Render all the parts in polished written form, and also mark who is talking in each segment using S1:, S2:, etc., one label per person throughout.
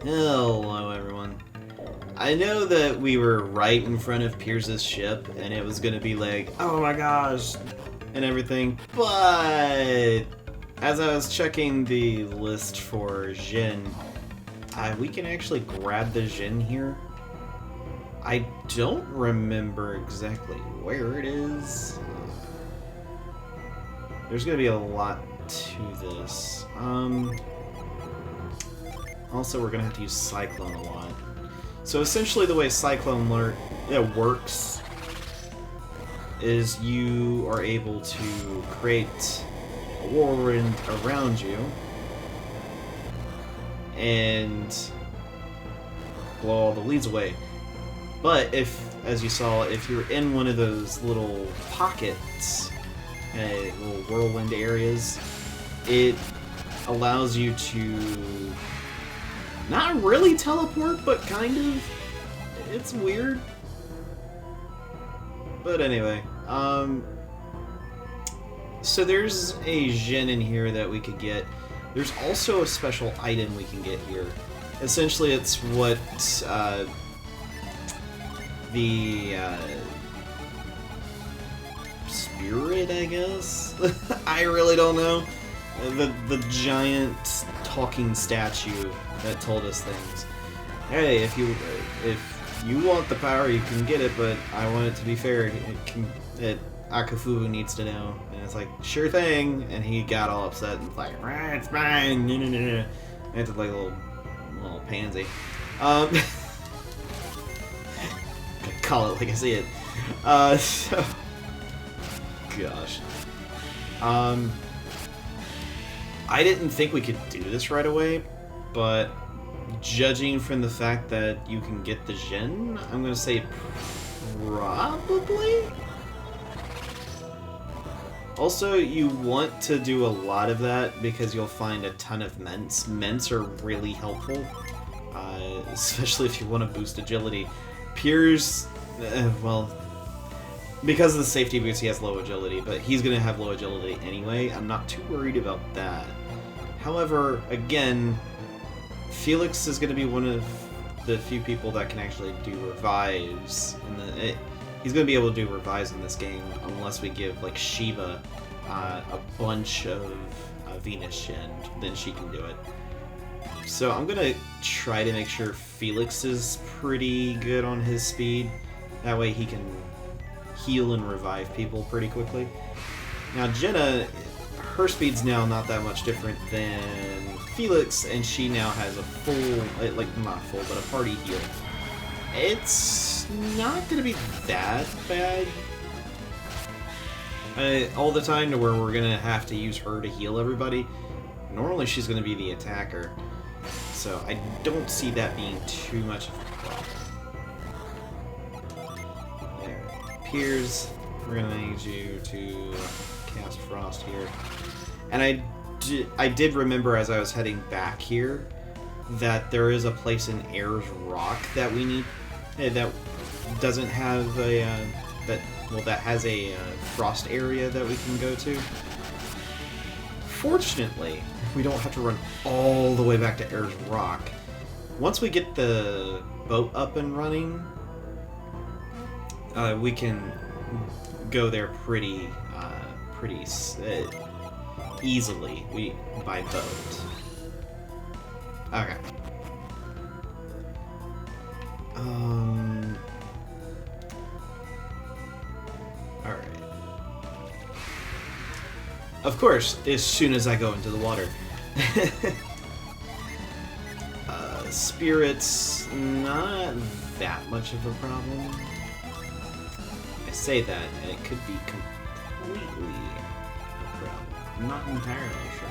S1: Hello, everyone. I know that we were right in front of Piers's ship, and it was gonna be like, oh my gosh, and everything, but as I was checking the list for Jin, we can actually grab the Jin here. I don't remember exactly where it is. There's gonna be a lot to this. Also, we're gonna have to use Cyclone a lot. So essentially the way Cyclone works is you are able to create a whirlwind around you and blow all the leads away. But if, as you saw, if you're in one of those little pockets, little whirlwind areas, it allows you to not really teleport, but kind of. It's weird. But anyway, so there's a Jin in here that we could get. There's also a special item we can get here. Essentially, it's what the spirit, I guess? I really don't know. The giant talking statue that told us things. Hey, if you want the power, you can get it, but I want it to be fair. Akafu needs to know. And it's like, sure thing. And he got all upset and like, it's mine. And it's like a little pansy. Call it like I see it. So, gosh. I didn't think we could do this right away, but judging from the fact that you can get the Jin, I'm gonna say probably. Also, you want to do a lot of that because you'll find a ton of ments. Ments are really helpful, especially if you want to boost agility. Piers, well, because of the safety boots, he has low agility, but he's going to have low agility anyway. I'm not too worried about that. However, again, Felix is going to be one of the few people that can actually do revives. He's going to be able to do revives in this game unless we give, like, Shiva a bunch of Venus Jin. Then she can do it. So I'm going to try to make sure Felix is pretty good on his speed. That way he can heal and revive people pretty quickly. Now Jenna, her speed's now not that much different than Felix, and she now has a full, like not full, but a party heal. It's not gonna be that bad all the time to where we're gonna have to use her to heal everybody. Normally she's gonna be the attacker, so I don't see that being too much of a problem. Piers, we're gonna need you to cast Frost here. And I did remember as I was heading back here that there is a place in Ayers Rock that we need that doesn't have a that has a frost area that we can go to. Fortunately, we don't have to run all the way back to Ayers Rock. Once we get the boat up and running, we can go there pretty easily. By boat. Okay. All right. Of course, as soon as I go into the water. Spirits, not that much of a problem. I say that, and it could be completely a problem. I'm not entirely sure.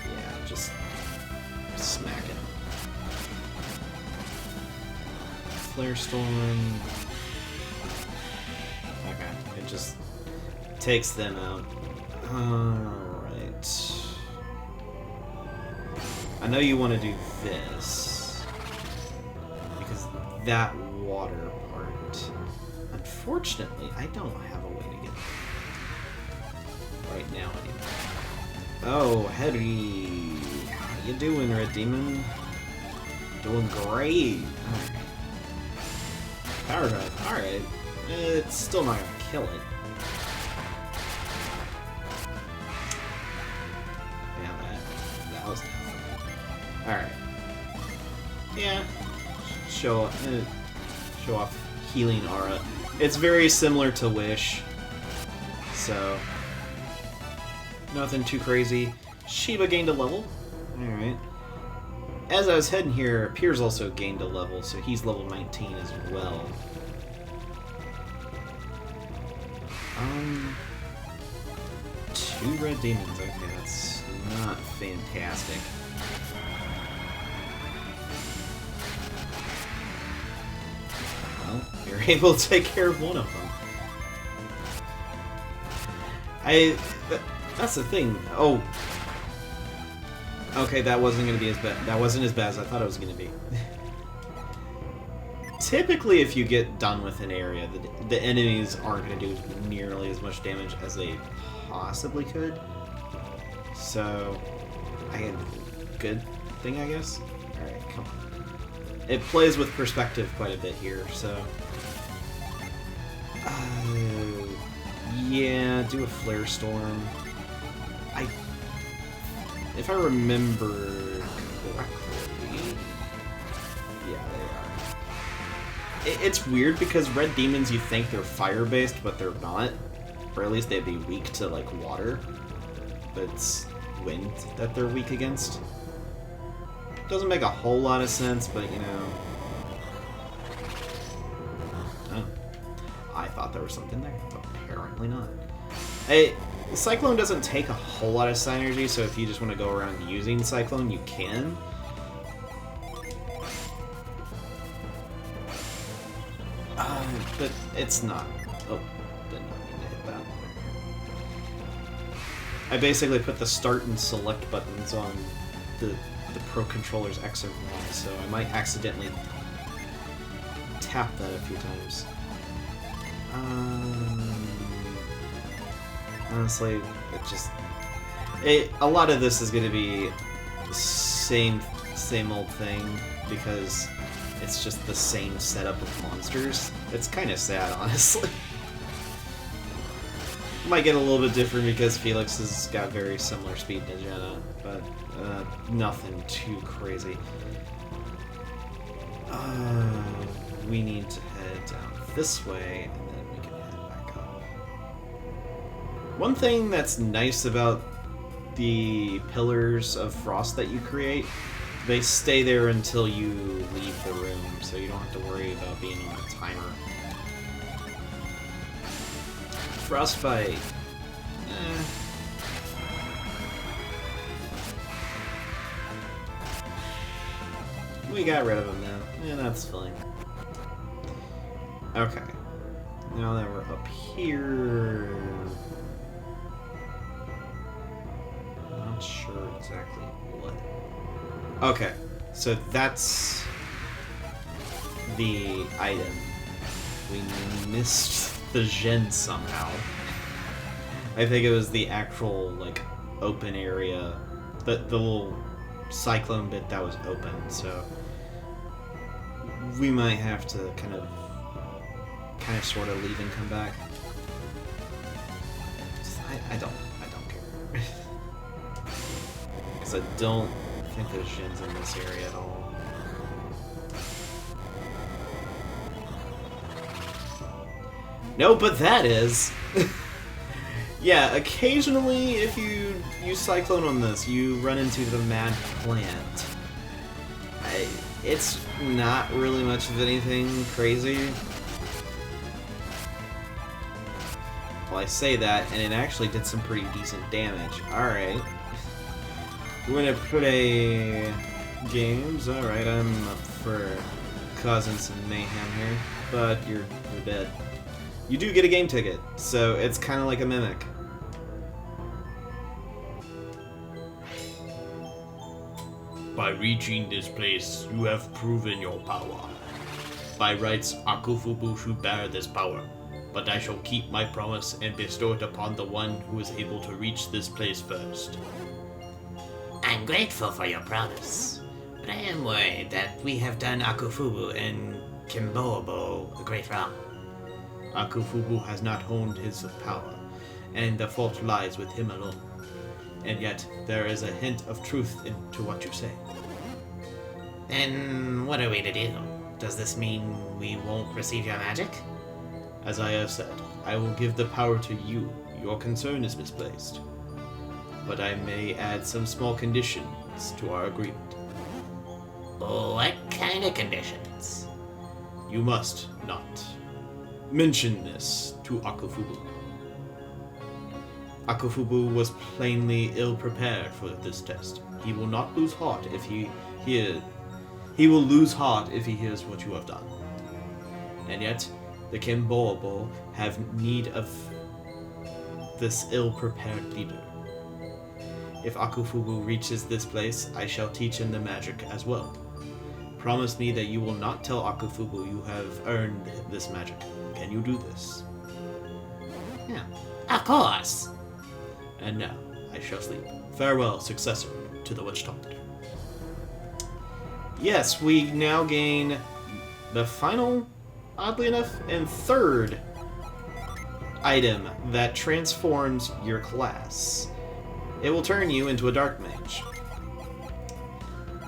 S1: Yeah, just smack it. Flare Storm. Okay, it just takes them out. Alright. I know you want to do this, because that water part, unfortunately, I don't have a way to get there right now anymore. Oh, Hetty. you doing, Red Demon? Doing great. Alright. Power Drive, alright. It's still not gonna kill it. Yeah, that was tough. Alright. Yeah. Show off healing aura. It's very similar to Wish. So, nothing too crazy. Shiba gained a level. Alright. As I was heading here, Piers also gained a level, so he's level 19 as well. 2 red demons. Okay, that's not fantastic. Well, you're able to take care of one of them. That's the thing. Oh. Okay, that wasn't going to be as bad. That wasn't as bad as I thought it was going to be. Typically, if you get done with an area, the enemies aren't going to do nearly as much damage as they possibly could. So, good thing, I guess. Alright, come on. It plays with perspective quite a bit here, so... yeah, do a Flare Storm. If I remember correctly... yeah, they are. It's weird because red demons, you think they're fire-based, but they're not. Or at least they'd be weak to, like, water. But it's wind that they're weak against. Doesn't make a whole lot of sense, but, you know... oh. I thought there was something there. Apparently not. Cyclone doesn't take a whole lot of Psynergy, so if you just want to go around using Cyclone, you can. But it's not... oh, did not mean to hit that. I basically put the start and select buttons on the Pro Controller's X and Y, so I might accidentally tap that a few times. Honestly, a lot of this is going to be the same old thing, because it's just the same setup of monsters. It's kind of sad, honestly. Might get a little bit different because Felix has got very similar speed to Jenna, but nothing too crazy. We need to head down this way, and then we can head back up. One thing that's nice about the pillars of frost that you create, they stay there until you leave the room, so you don't have to worry about being on a timer. Frostbite. We got rid of him now. Yeah, that's fine. Okay. Now that we're up here... not sure exactly what. Okay, so that's the item. We missed the gen somehow. I think it was the actual, like, open area, the little cyclone bit that was open, so we might have to kind of sort of leave and come back. I don't care. Because I don't think there's gens in this area at all. No, but that is! Yeah, occasionally, if you use Cyclone on this, you run into the Mad Plant. It's not really much of anything crazy. Well, I say that, and it actually did some pretty decent damage. Alright. We're gonna play games. Alright, I'm up for causing some mayhem here, but you're dead. You do get a game ticket, so it's kind of like a mimic.
S2: By reaching this place, you have proven your power. By rights, Akufubu should bear this power, but I shall keep my promise and bestow it upon the one who is able to reach this place first.
S3: I I'm grateful for your promise, but I am worried that we have done Akufubu and Kimbobo a great wrong.
S2: Akufubu has not honed his power, and the fault lies with him alone. And yet, there is a hint of truth into what you say.
S3: Then what are we to do? Does this mean we won't receive your magic?
S2: As I have said, I will give the power to you. Your concern is misplaced. But I may add some small conditions to our agreement.
S3: What kind of conditions?
S2: You must not mention this to Akufubu. Akufubu was plainly ill-prepared for this test. He will not lose heart if he will lose heart if he hears what you have done. And yet, the Kimbobo have need of this ill-prepared leader. If Akufubu reaches this place, I shall teach him the magic as well. Promise me that you will not tell Akufubu you have earned this magic. Can you do this?
S3: Yeah, of course.
S2: And now, I shall sleep. Farewell, successor to the Witch Doctor.
S1: Yes, we now gain the final, oddly enough, and third item that transforms your class. It will turn you into a Dark Mage.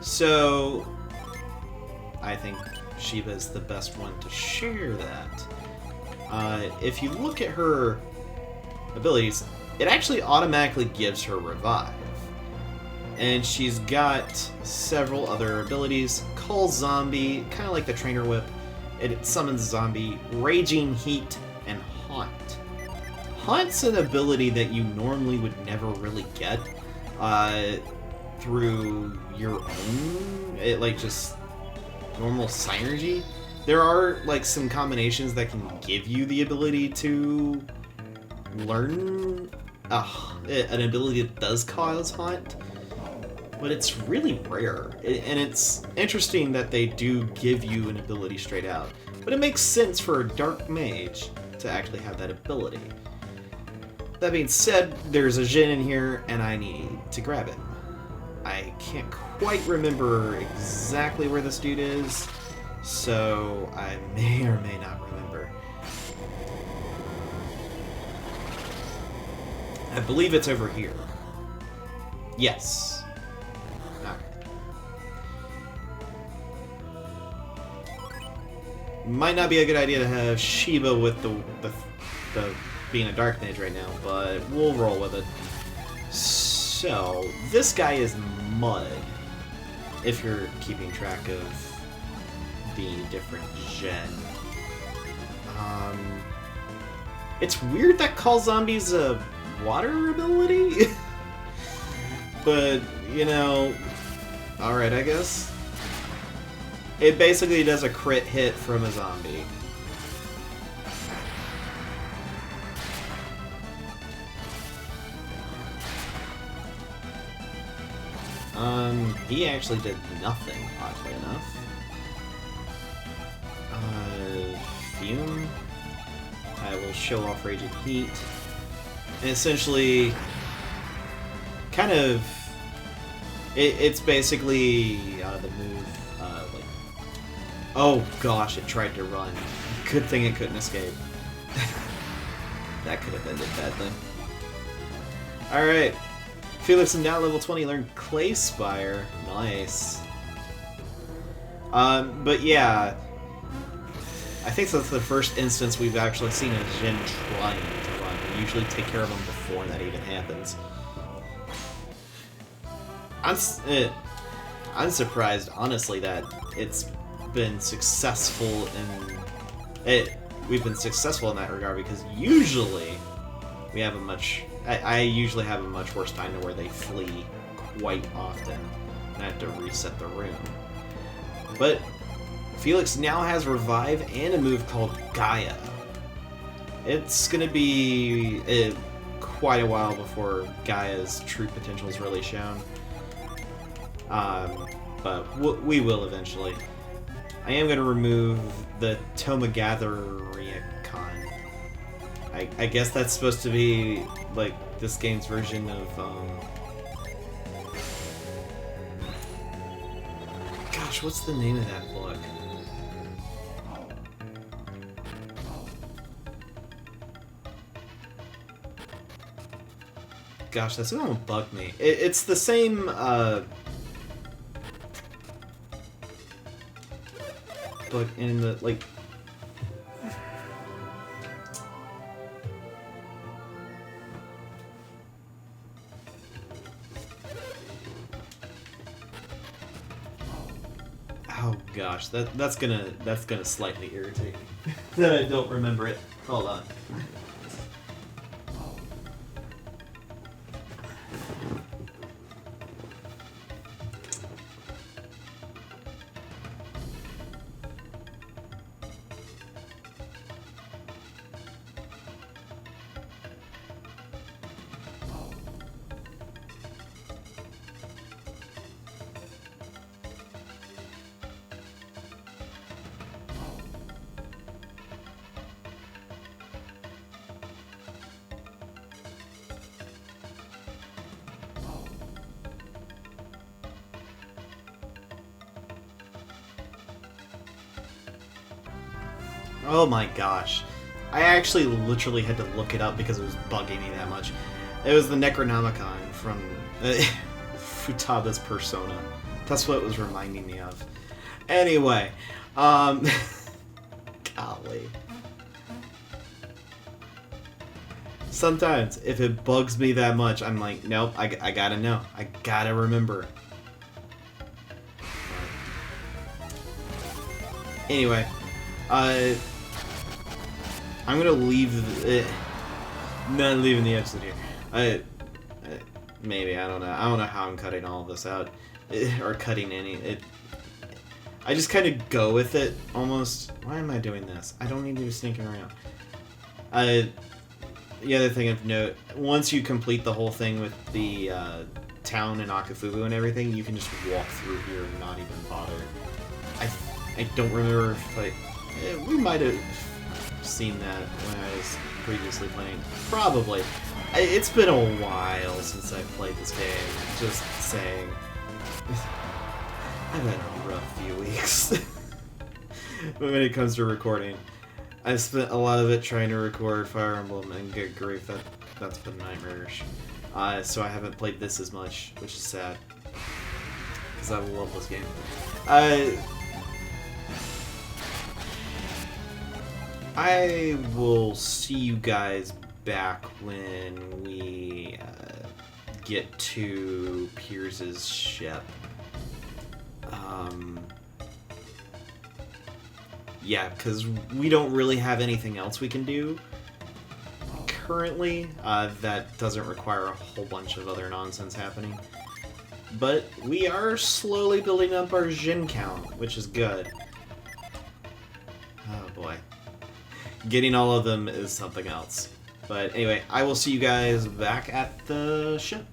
S1: So, I think Shiva's the best one to share that. If you look at her abilities, it actually automatically gives her Revive. And she's got several other abilities. Call Zombie, kind of like the Trainer Whip. It summons Zombie, Raging Heat, and Haunt. Haunt's an ability that you normally would never really get through your own, just normal Psynergy. There are some combinations that can give you the ability to learn an ability that does cause Haunt, but it's really rare. And it's interesting that they do give you an ability straight out, but it makes sense for a Dark Mage to actually have that ability. That being said, there's a Jin in here, and I need to grab him. I can't quite remember exactly where this dude is, so I may or may not remember. I believe it's over here. Yes. Alright. Might not be a good idea to have Shiva with the being a Dark Mage right now, but we'll roll with it. So, this guy is Mud, if you're keeping track of the different gen. It's weird that Call Zombie's a water ability, but, alright, I guess. It basically does a crit hit from a zombie. He actually did nothing, oddly enough. Fume. I will show off Raging Heat. And essentially, it's basically the move, oh gosh, it tried to run. Good thing it couldn't escape. That could have ended badly. Alright. Felix is now level 20, learned Clay Spire. Nice. But yeah, I think that's the first instance we've actually seen a Jin trying to run. We usually take care of them before that even happens. I'm surprised, honestly, that it's been successful we've been successful in that regard, because usually we have I usually have a much worse time to where they flee quite often, and I have to reset the room. But Felix now has Revive and a move called Gaia. It's gonna be quite a while before Gaia's true potential is really shown. But we will eventually. I am gonna remove the Tomogathericon. I guess that's supposed to be like this game's version of Gosh, what's the name of that book? Gosh, that's gonna bug me. It's the same, book in the, like... Oh gosh, that's gonna slightly irritate me. That I don't remember it. Hold on. Oh my gosh. I actually literally had to look it up because it was bugging me that much. It was the Necronomicon from Futaba's Persona. That's what it was reminding me of. Anyway, golly. Sometimes, if it bugs me that much, I'm like, nope, I gotta know. I gotta remember. Anyway, I'm gonna leave not leaving the exit here. Maybe, I don't know. I don't know how I'm cutting all of this out. Or cutting any. I just kind of go with it, almost. Why am I doing this? I don't need to be sneaking around. The other thing of note, once you complete the whole thing with the town and Akafubu and everything, you can just walk through here and not even bother. I don't remember if we might have seen that when I was previously playing. Probably. It's been a while since I played this game. Just saying. I've had a rough few weeks. But when it comes to recording, I've spent a lot of it trying to record Fire Emblem, and good grief, that's been nightmarish. So I haven't played this as much, which is sad. Because I love this game. I will see you guys back when we get to Piers's ship. Yeah, because we don't really have anything else we can do currently that doesn't require a whole bunch of other nonsense happening. But we are slowly building up our Jin count, which is good. Oh boy. Getting all of them is something else. But anyway, I will see you guys back at the ship.